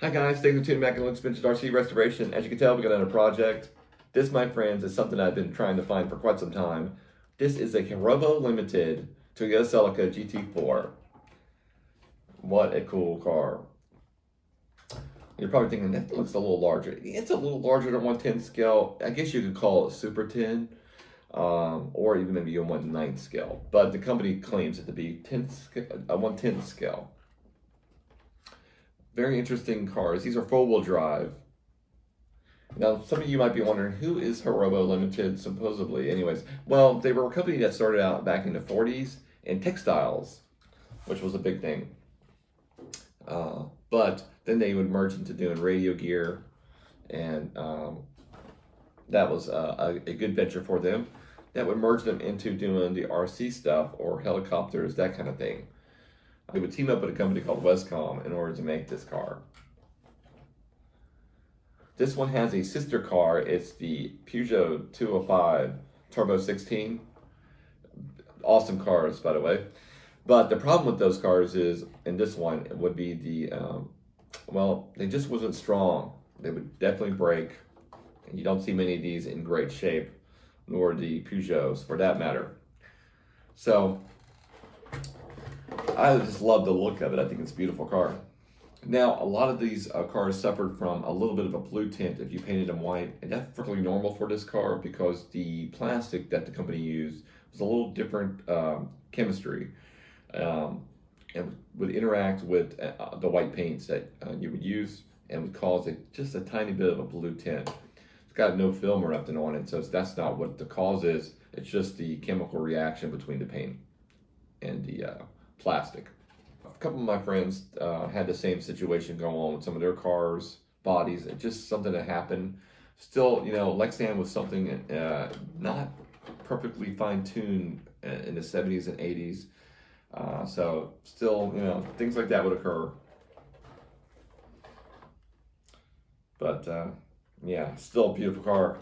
Hi guys, thanks for tuning back and Luke's Vintage RC Restoration. As you can tell, we got another project. This, my friends, is something I've been trying to find for quite some time. This is a Hirobo Limited Toyota CELICA GT-4. What a cool car. You're probably thinking, that looks a little larger. It's a little larger than 1/10 scale. I guess you could call it Super 10, or even maybe a 1/9 scale. But the company claims it to be a 1/10 scale. Very interesting cars. These are four-wheel drive. Now, some of you might be wondering, who is Hirobo Limited, supposedly? Anyways, well, they were a company that started out back in the 40s in textiles, which was a big thing. But then they would merge into doing radio gear, and that was a good venture for them. That would merge them into doing the RC stuff, or helicopters, that kind of thing. They would team up with a company called Westcom in order to make this car. This one has a sister car. It's the Peugeot 205 Turbo 16. Awesome cars, by the way. But the problem with those cars is, in this one, it would be the, well, they just wasn't strong. They would definitely break. And you don't see many of these in great shape, nor the Peugeots for that matter. So, I just love the look of it. I think it's a beautiful car. Now, a lot of these cars suffered from a little bit of a blue tint if you painted them white, and that's perfectly normal for this car because the plastic that the company used was a little different chemistry, and would interact with the white paints that you would use, and would cause just a tiny bit of a blue tint. It's got no film or nothing on it, so that's not what the cause is. It's just the chemical reaction between the paint and the plastic. A couple of my friends had the same situation go on with some of their cars, bodies. It's just something that happened. Still, you know, Lexan was something not perfectly fine-tuned in the 70s and 80s. So still, you know, things like that would occur. But yeah, still a beautiful car.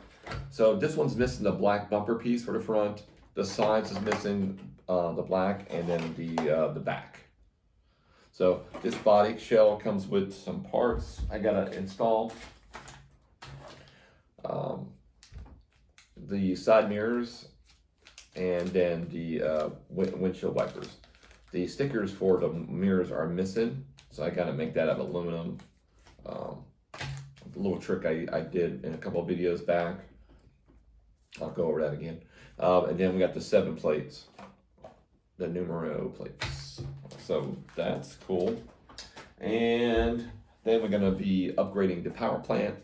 So this one's missing the black bumper piece for the front. The sides is missing the black, and then the back. So this body shell comes with some parts I gotta install. The side mirrors, and then the windshield wipers. The stickers for the mirrors are missing, so I gotta make that out of aluminum. The little trick I did in a couple of videos back. I'll go over that again. And then we got the 7 plates, the numero plates. So that's cool. And then we're gonna be upgrading the power plant.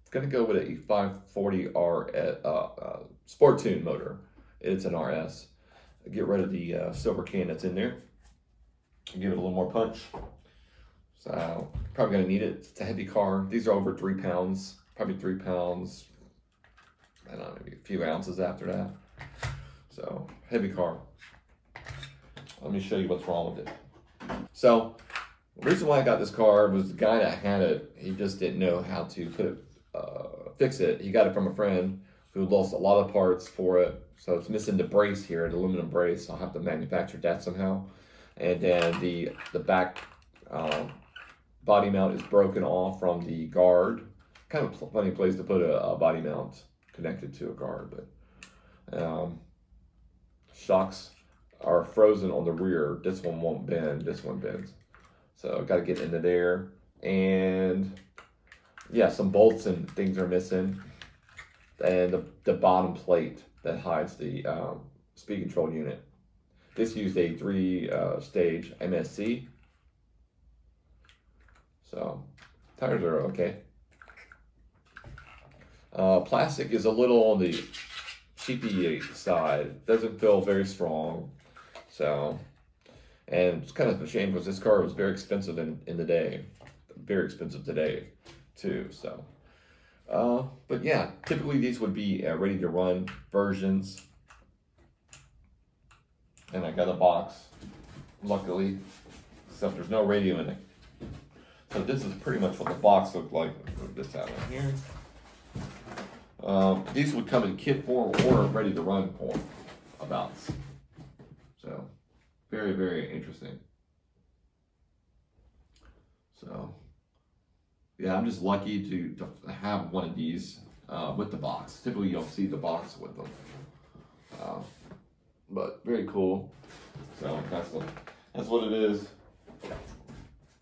It's gonna go with a 540R Sport Tune motor. It's an RS. Get rid of the silver can that's in there. Give it a little more punch. So probably gonna need it. It's a heavy car. These are over 3 pounds, probably 3 pounds. I don't know, maybe a few ounces after that. So heavy car. Let me show you what's wrong with it. So the reason why I got this car was the guy that had it, he just didn't know how to put it, fix it. He got it from a friend who lost a lot of parts for it. So it's missing the brace here, the aluminum brace. I'll have to manufacture that somehow. And then the back body mount is broken off from the guard. Kind of a funny place to put a body mount connected to a guard, but shocks are frozen on the rear. This one won't bend, this one bends. So got to get into there. And yeah, some bolts and things are missing. And the bottom plate that hides the speed control unit. This used a 3-stage MSC. So tires are okay. Plastic is a little on the cheapy side. Doesn't feel very strong. So, and it's kind of a shame because this car was very expensive in the day. Very expensive today too, so. But yeah, typically these would be ready to run versions. And I got a box, luckily, except there's no radio in it. So this is pretty much what the box looked like. Move this out of here. These would come in kit form or ready to run form, about. So, very, very interesting. So, yeah, I'm just lucky to have one of these with the box. Typically, you don't see the box with them. But very cool. So that's what it is.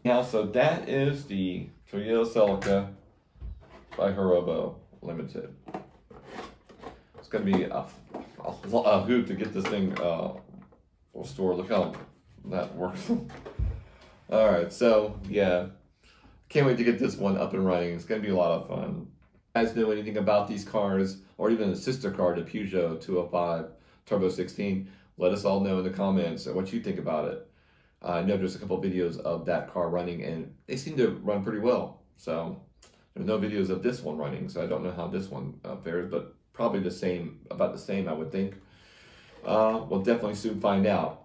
Yeah, so that is the Toyota Celica by Hirobo Limited. It's gonna be a hoot to get this thing restored. Look how that works. All right, so yeah, can't wait to get this one up and running. It's gonna be a lot of fun. If you guys know anything about these cars, or even the sister car, the Peugeot 205 Turbo 16, let us all know in the comments what you think about it. I know there's a couple videos of that car running, and they seem to run pretty well. So there's no videos of this one running, so I don't know how this one fares, but probably the same, about the same, I would think. We'll definitely soon find out.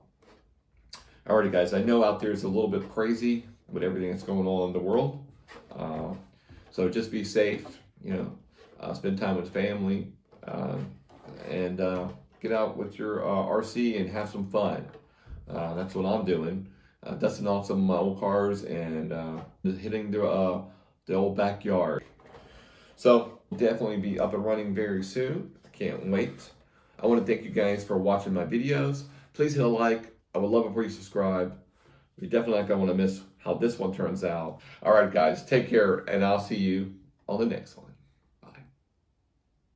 Alrighty, guys, I know out there is a little bit crazy with everything that's going on in the world. So just be safe, you know, spend time with family, and get out with your RC and have some fun. That's what I'm doing. Dusting off some of my old cars and hitting the old backyard. So definitely be up and running very soon. I can't wait. I want to thank you guys for watching my videos. Please hit a like. I would love it for you to subscribe. You definitely not going to want to miss how this one turns out. All right, guys, take care, and I'll see you on the next one.